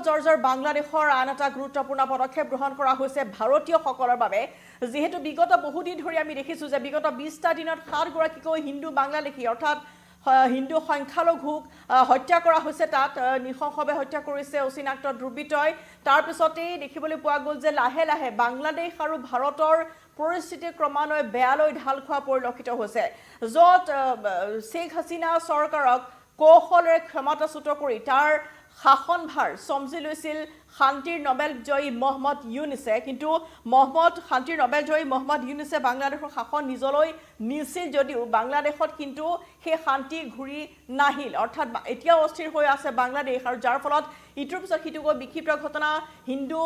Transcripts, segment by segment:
জৰ্জৰ বাংলাদেশৰ আন এটা গুৰুত্বপূৰ্ণ পদক্ষেপ গ্ৰহণ কৰা হৈছে ভাৰতীয়সকলৰ বাবে যেহেতু বিগত বহুদিন ধৰি আমি দেখিছোঁ যে বিগত 20টা দিনত 7 গৰাকীকৈ হিন্দু বাংলাদেশী অৰ্থাৎ হিন্দু সংখ্যালঘুক হত্যা কৰা হৈছে তাত নিশংসভাৱে হত্যা কৰিছে অচিনাক্ত দুৰ্বৃত্তই তাৰ পিছতেই দেখিবলৈ পোৱা গ'ল যে লাহে লাহে বাংলাদেশ আৰু ভাৰতৰ পৰিস্থিতি ক্ৰমান্বয়ে বেয়ালৈ ঢাল খোৱা পৰিলক্ষিত হৈছে য'ত শেখ হাছিনা চৰকাৰক কৌশলেৰে ক্ষমতাচ্যুত কৰি তাৰ শাসনভাৰ চমজি লৈছিল শান্তিৰ নোবেল জয়ী মহম্মদ ইউনুছে কিন্তু শান্তিৰ নোবেল জয়ী মহম্মদ ইউনুছে বাংলাদেশৰ শাসন নিজলৈ নিছিল যদিও বাংলাদেশত কিন্তু সেই শান্তি ঘূৰি নাহিল অৰ্থাৎ এতিয়াও অস্থিৰ হৈ আছে বাংলাদেশ আৰু যাৰ ফলত ইটোৰ পিছত সিটোকৈ বিক্ষিপ্ত ঘটনা হিন্দু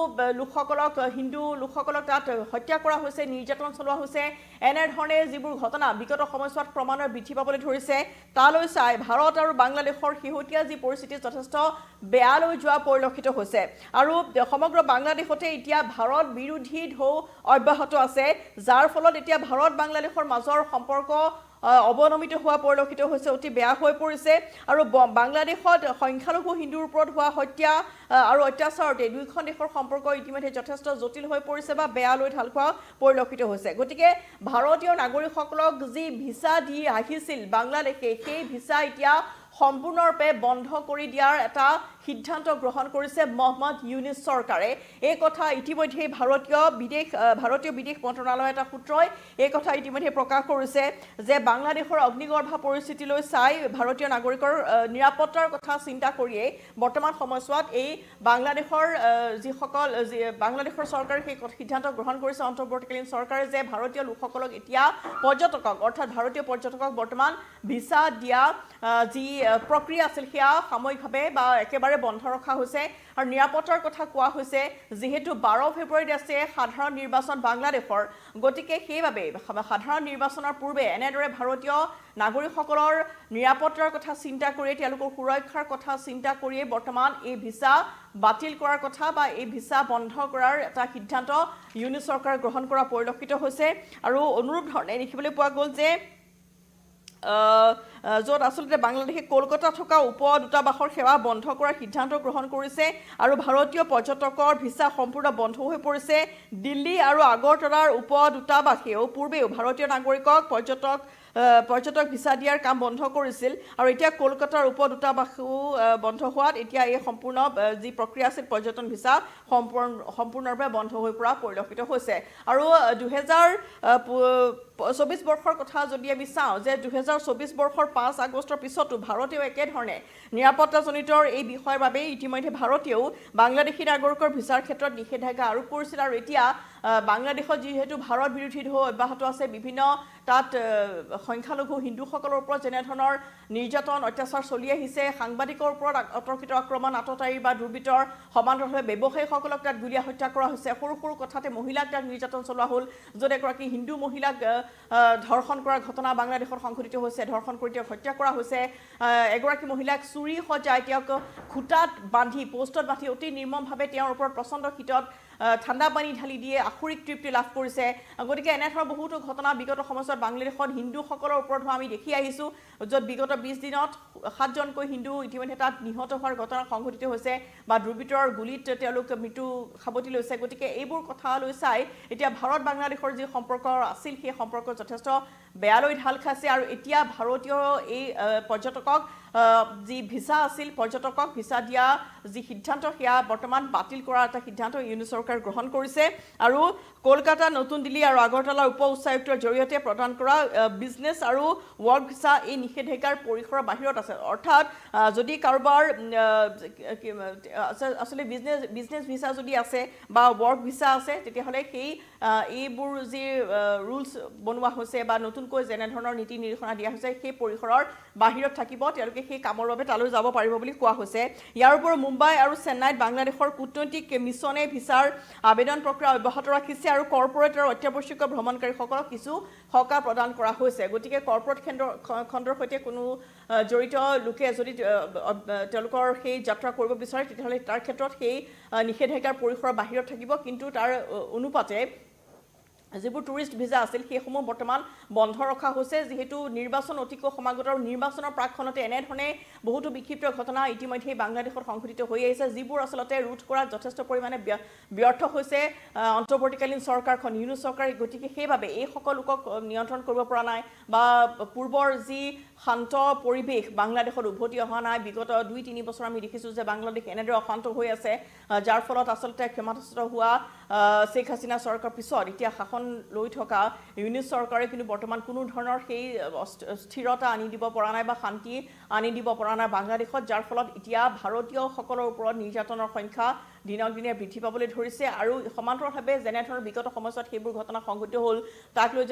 লোকসকলক তাত হত্যা কৰা হৈছে নিৰ্যাতন চলোৱা হৈছে এনেধৰণে যিবোৰ ঘটনা বিগত সময়ছোৱাত ক্ৰমান্বয়ে বৃদ্ধি পাবলৈ ধৰিছে তালৈ চাই ভাৰত আৰু বাংলাদেশৰ শেহতীয়া যি পৰিস্থিতি যথেষ্ট বেয়ালৈ যোৱা পৰিলক্ষিত হৈছে আৰু সমগ্ৰ বাংলাদেশতে এতিয়া ভাৰত বিৰোধী ঢৌ অব্যাহত আছে যাৰ ফলত এতিয়া ভাৰত বাংলাদেশৰ মাজৰ সম্পৰ্ক অৱনমিত হোৱা পৰিলক্ষিত হৈছে অতি বেয়া হৈ পৰিছে আৰু বাংলাদেশত সংখ্যালঘু হিন্দুৰ ওপৰত হোৱা হত্যা আৰু অত্যাচাৰতে দুইখন দেশৰ সম্পৰ্ক ইতিমধ্যে যথেষ্ট জটিল হৈ পৰিছে বা বেয়ালৈ ঢাল খোৱা পৰিলক্ষিত হৈছে গতিকে ভাৰতীয় নাগৰিকসকলক যি ভিছা দি আহিছিল বাংলাদেশে সেই ভিছা এতিয়া সম্পূৰ্ণৰূপে বন্ধ কৰি দিয়াৰ এটা সিদ্ধান্ত গ্ৰহণ কৰিছে মহম্মদ ইউনুছ চৰকাৰে এই কথা ইতিমধ্যে ভাৰতীয় বিদেশ মন্ত্ৰালয়ৰ এটা সূত্ৰই এই কথা ইতিমধ্যে প্ৰকাশ কৰিছে যে বাংলাদেশৰ অগ্নিগৰ্ভ পৰিস্থিতিলৈ চাই ভাৰতীয় নাগৰিকৰ নিৰাপত্তাৰ কথা চিন্তা কৰিয়ে বৰ্তমান সময়ছোৱাত এই বাংলাদেশৰ চৰকাৰে সেই সিদ্ধান্ত গ্ৰহণ কৰিছে অন্তৰ্বৰ্তীকালীন চৰকাৰে যে ভাৰতীয় লোকসকলক এতিয়া ভাৰতীয় পৰ্যটকক বৰ্তমান ভিছা দিয়া যি প্ৰক্ৰিয়া আছিল সেয়া সাময়িকভাৱে বা একেবাৰে বন্ধ ৰখা হৈছে আৰু নিৰাপত্তাৰ কথা কোৱা হৈছে যেহেতু 12 ফেব্ৰুৱাৰীত আছে সাধাৰণ নিৰ্বাচন বাংলাদেশৰ গতিকে সেইবাবে সাধাৰণ নিৰ্বাচনৰ পূৰ্বে এনেদৰে ভাৰতীয় নাগৰিকসকলৰ নিৰাপত্তাৰ কথা চিন্তা কৰি তেওঁলোকৰ সুৰক্ষাৰ কথা চিন্তা কৰিয়ে বৰ্তমান এই ভিছা বাতিল কৰাৰ কথা বা এই ভিছা বন্ধ কৰাৰ এটা সিদ্ধান্ত ইউনুছ চৰকাৰে গ্ৰহণ কৰা পৰিলক্ষিত হৈছে আৰু অনুৰূপ ধৰণে দেখিবলৈ পোৱা গ'ল যে য'ত আচলতে বাংলাদেশে কলকাতা থকা উপ-দূতাবাসৰ সেৱা বন্ধ কৰাৰ সিদ্ধান্ত গ্ৰহণ কৰিছে আৰু ভাৰতীয় পৰ্যটকৰ ভিছা সম্পূৰ্ণ বন্ধ হৈ পৰিছে দিল্লী আৰু আগৰতলাৰ উপ-দূতাবাসেও পূৰ্বেও ভাৰতীয় নাগৰিকক পৰ্যটক ভিছা দিয়াৰ কাম বন্ধ কৰিছিল আৰু এতিয়া কলকাতাৰ উপ-দূতাবাসও বন্ধ হোৱাত এতিয়া এই সম্পূৰ্ণ যি প্ৰক্ৰিয়া আছিল পৰ্যটন ভিছা সম্পূৰ্ণৰূপে বন্ধ হৈ পৰা পৰিলক্ষিত হৈছে আৰু 2024 বৰ্ষৰ কথা যদি আমি চাওঁ যে 2024 বৰ্ষৰ 5 আগষ্টৰ পিছতো ভাৰতেও একেধৰণে নিৰাপত্তাজনিত এই বিষয়ৰ বাবে ইতিমধ্যে ভাৰতেও বাংলাদেশী নাগৰিকৰ ভিছাৰ ক্ষেত্ৰত নিষেধাজ্ঞা আৰোপ কৰিছিল আৰু এতিয়া বাংলাদেশত যিহেতু ভাৰত বিৰোধী ঢৌ অব্যাহত আছে বিভিন্ন তাত সংখ্যালঘু হিন্দুসকলৰ ওপৰত যেনেধৰণৰ নিৰ্যাতন অত্যাচাৰ চলি আহিছে সাংবাদিকৰ ওপৰত অতৰ্কিত আক্ৰমণ আততায়ী বা দুৰ্বৃত্তৰ সমান্তৰালভাৱে ব্যৱসায়ীসকলক তাত গুলীয়া হত্যা কৰা হৈছে সৰু সৰু কথাতে মহিলাক তাত নিৰ্যাতন চলোৱা হ'ল য'ত এগৰাকী হিন্দু মহিলাক ধৰ্ষণ কৰাৰ ঘটনা বাংলাদেশত সংঘটিত হৈছে ধৰ্ষণ কৰি তেওঁক হত্যা কৰা হৈছে এগৰাকী মহিলাক চুৰি সজাই তেওঁক খুটাত বান্ধি পোষ্টত বান্ধি অতি নিৰ্মমভাৱে তেওঁৰ ওপৰত প্ৰচণ্ড শীতত ঠাণ্ডা পানী ঢালি দিয়ে আখৰিক তৃপ্তি লাভ কৰিছে গতিকে এনেধৰণৰ বহুতো ঘটনা বিগত সময়ছোৱাত বাংলাদেশত হিন্দুসকলৰ ওপৰত হোৱা আমি দেখি আহিছোঁ য'ত বিগত 20 দিনত 7জনকৈ হিন্দু ইতিমধ্যে তাত নিহত হোৱাৰ ঘটনা সংঘটিত হৈছে বা দুৰ্বৃত্তৰ গুলীত তেওঁলোক মৃত্যু সাৱটি লৈছে গতিকে এইবোৰ কথা লৈ চাই এতিয়া ভাৰত বাংলাদেশৰ যি সম্পৰ্ক আছিল সেই সম্পৰ্ক যথেষ্ট বেয়ালৈ ঢাল খাইছে আৰু এতিয়া ভাৰতীয় এই পৰ্যটকক যি ভিছা আছিল পৰ্যটকক ভিছা দিয়া যি সিদ্ধান্ত সেয়া বৰ্তমান বাতিল কৰাৰ এটা সিদ্ধান্ত ইউনুছ চৰকাৰে গ্ৰহণ কৰিছে আৰু কলকাতা নতুন দিল্লী আৰু আগৰতলাৰ উপ উচ্চায়ুক্তৰ জৰিয়তে প্ৰদান কৰা বিজনেছ আৰু ৱৰ্ক ভিছা এই নিষেধাজ্ঞাৰ পৰিসৰৰ বাহিৰত আছে অৰ্থাৎ যদি কাৰোবাৰ আচলতে বিজনেছ ভিছা যদি আছে বা ৱৰ্ক ভিছা আছে তেতিয়াহ'লে সেই এইবোৰ যি ৰুলছ বনোৱা হৈছে বা নতুনকৈ যেনেধৰণৰ নীতি নিৰ্দেশনা দিয়া হৈছে সেই পৰিসৰৰ বাহিৰত থাকিব তেওঁলোকে সেই কামৰ বাবে তালৈ যাব পাৰিব বুলি কোৱা হৈছে ইয়াৰ উপৰিও মুম্বাই আৰু চেন্নাইত বাংলাদেশৰ কূটনৈতিক মিছনে ভিছাৰ আবেদন প্ৰক্ৰিয়া অব্যাহত ৰাখিছে আৰু কৰ্পৰেট আৰু অত্যাৱশ্যকীয় ভ্ৰমণকাৰীসকলক কিছু সকাহ প্ৰদান কৰা হৈছে গতিকে কৰ্পৰেট খণ্ডৰ সৈতে কোনো জড়িত লোকে যদি তেওঁলোকৰ সেই যাত্ৰা কৰিব বিচাৰে তেতিয়াহ'লে তাৰ ক্ষেত্ৰত সেই নিষেধাজ্ঞাৰ পৰিসৰৰ বাহিৰত থাকিব কিন্তু তাৰ অনুপাতে যিবোৰ টুৰিষ্ট ভিজা আছিল সেইসমূহ বৰ্তমান বন্ধ ৰখা হৈছে যিহেতু নিৰ্বাচন অতিকৈ সমাগত আৰু নিৰ্বাচনৰ প্ৰাকখনতে এনেধৰণে বহুতো বিক্ষিপ্ত ঘটনা ইতিমধ্যে বাংলাদেশত সংঘটিত হৈ আহিছে যিবোৰ আচলতে ৰোধ কৰাত যথেষ্ট পৰিমাণে ব্যৰ্থ হৈছে অন্তৰ্বৰ্তীকালীন চৰকাৰখন ইউনুছ চৰকাৰ গতিকে সেইবাবে এই সকল লোকক নিয়ন্ত্ৰণ কৰিব পৰা নাই বা পূৰ্বৰ যি শান্ত পৰিৱেশ বাংলাদেশত উভতি অহা নাই বিগত 2-3 বছৰ আমি দেখিছোঁ যে বাংলাদেশ এনেদৰে অশান্ত হৈ আছে যাৰ ফলত আচলতে ক্ষমতাচ্যুত হোৱা শেখ হাছিনা চৰকাৰ পিছত এতিয়া শাসন লৈ থকা ইউনুছ চৰকাৰে কিন্তু বৰ্তমান কোনো ধৰণৰ সেই স্থিৰতা আনি দিব পৰা নাই বা শান্তি আনি দিব পৰা নাই বাংলাদেশত যাৰ ফলত এতিয়া ভাৰতীয়সকলৰ ওপৰত নিৰ্যাতনৰ সংখ্যা দিনক দিনে বৃদ্ধি পাবলৈ ধৰিছে আৰু সমান্তৰালভাৱে যেনেধৰণৰ বিগত সময়ছোৱাত সেইবোৰ ঘটনা সংঘটিত হ'ল তাক লৈ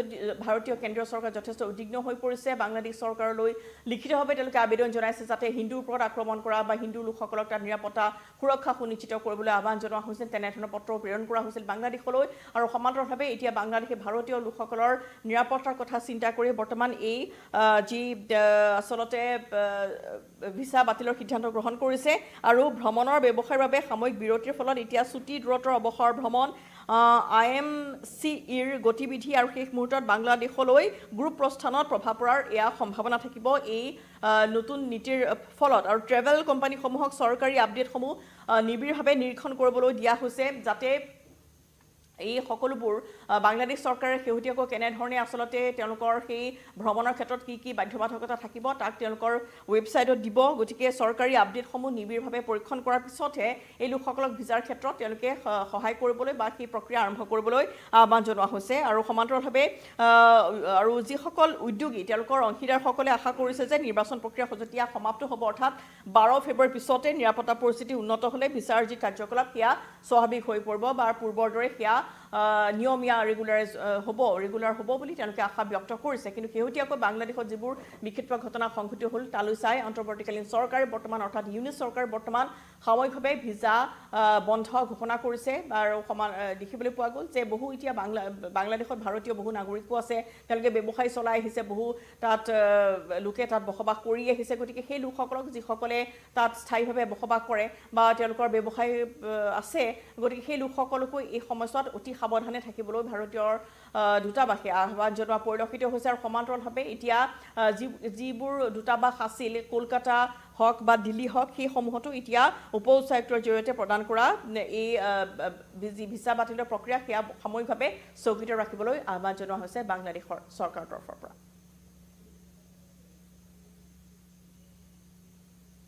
ভাৰতীয় কেন্দ্ৰীয় চৰকাৰ যথেষ্ট উদ্বিগ্ন হৈ পৰিছে বাংলাদেশ চৰকাৰলৈ লিখিতভাৱে তেওঁলোকে আবেদন জনাইছে যাতে হিন্দুৰ ওপৰত আক্ৰমণ কৰা বা হিন্দু লোকসকলক তাৰ নিৰাপত্তা সুৰক্ষা সুনিশ্চিত কৰিবলৈ আহ্বান জনোৱা হৈছিল তেনেধৰণৰ পত্ৰ প্ৰেৰণ কৰা হৈছিল বাংলাদেশলৈ আৰু সমান্তৰালভাৱে এতিয়া বাংলাদেশে ভাৰতীয় লোকসকলৰ নিৰাপত্তাৰ কথা চিন্তা কৰি বৰ্তমান এই যি আচলতে ভিসা বাতিলৰ সিদ্ধান্ত গ্ৰহণ কৰিছে আৰু ভ্ৰমণৰ ব্যৱসায়ৰ বাবে সাময়িক বিৰতিৰ ফলত এতিয়া ছুটি দূৰত্বৰ অৱসৰ ভ্ৰমণ IMCৰ গতিবিধি আৰু শেষ মুহূৰ্তত বাংলাদেশলৈ গ্ৰুপ প্ৰস্থানত প্ৰভাৱ পৰাৰ এয়া সম্ভাৱনা থাকিব এই নতুন নীতিৰ ফলত আৰু ট্ৰেভেল কোম্পানীসমূহক চৰকাৰী আপডেটসমূহ নিবিড়ভাৱে নিৰীক্ষণ কৰিবলৈ দিয়া হৈছে যাতে এই সকলোবোৰ বাংলাদেশ চৰকাৰে শেহতীয়াকৈ কেনেধৰণে আচলতে তেওঁলোকৰ সেই ভ্ৰমণৰ ক্ষেত্ৰত কি বাধ্যবাধকতা থাকিব তাক তেওঁলোকৰ ৱেবছাইটত দিব গতিকে চৰকাৰী আপডেটসমূহ নিবিড়ভাৱে পৰীক্ষণ কৰাৰ পিছতহে এই লোকসকলক ভিজাৰ ক্ষেত্ৰত তেওঁলোকে সহায় কৰিবলৈ বা সেই প্ৰক্ৰিয়া আৰম্ভ কৰিবলৈ আহ্বান জনোৱা হৈছে আৰু সমান্তৰালভাৱে আৰু যিসকল উদ্যোগী তেওঁলোকৰ অংশীদাৰসকলে আশা কৰিছে যে নিৰ্বাচন প্ৰক্ৰিয়া সজতীয়া সমাপ্ত হ'ব অৰ্থাৎ 12 ফেব্ৰুৱাৰীৰ পিছতে নিৰাপত্তা পৰিস্থিতি উন্নত হ'লে ভিছাৰ যি কাৰ্যকলাপ সেয়া স্বাভাৱিক হৈ পৰিব বা পূৰ্বৰ দৰে সেয়া নিয়মীয়া ৰেগুলাৰ হ'ব বুলি তেওঁলোকে আশা ব্যক্ত কৰিছে কিন্তু শেহতীয়াকৈ বাংলাদেশত যিবোৰ বিক্ষিপ্ত ঘটনা সংঘটিত হ'ল তালৈ চাই অন্তৰ্বৰ্তীকালীন চৰকাৰে বৰ্তমান অৰ্থাৎ ইউনুছ চৰকাৰে বৰ্তমান সাময়িকভাৱে ভিসা বন্ধ ঘোষণা কৰিছে আৰু দেখিবলৈ পোৱা গ'ল যে বহু এতিয়া বাংলাদেশত ভাৰতীয় বহু নাগৰিকো আছে তেওঁলোকে ব্যৱসায় চলাই আহিছে বহু তাত লোকে তাত বসবাস কৰি আহিছে গতিকে সেই লোকসকলক যিসকলে তাত স্থায়ীভাৱে বসবাস কৰে বা তেওঁলোকৰ ব্যৱসায় আছে গতিকে সেই লোকসকলকো এই সময়ছোৱাত অতি সাৱধানে থাকিবলৈ ভাৰতীয় দূতাবাসে আহ্বান জনোৱা পৰিলক্ষিত হৈছে আৰু সমান্তৰালভাৱে এতিয়া যিবোৰ দূতাবাস আছিল কলকাতা হওক বা দিল্লী হওক সেইসমূহতো এতিয়া উপ উচ্চায়ুক্তৰ জৰিয়তে প্ৰদান কৰা এই ভিসা বাতিলৰ প্ৰক্ৰিয়া সেয়া সাময়িকভাৱে স্থগিত ৰাখিবলৈ আহ্বান জনোৱা হৈছে বাংলাদেশৰ চৰকাৰৰ তৰফৰ পৰা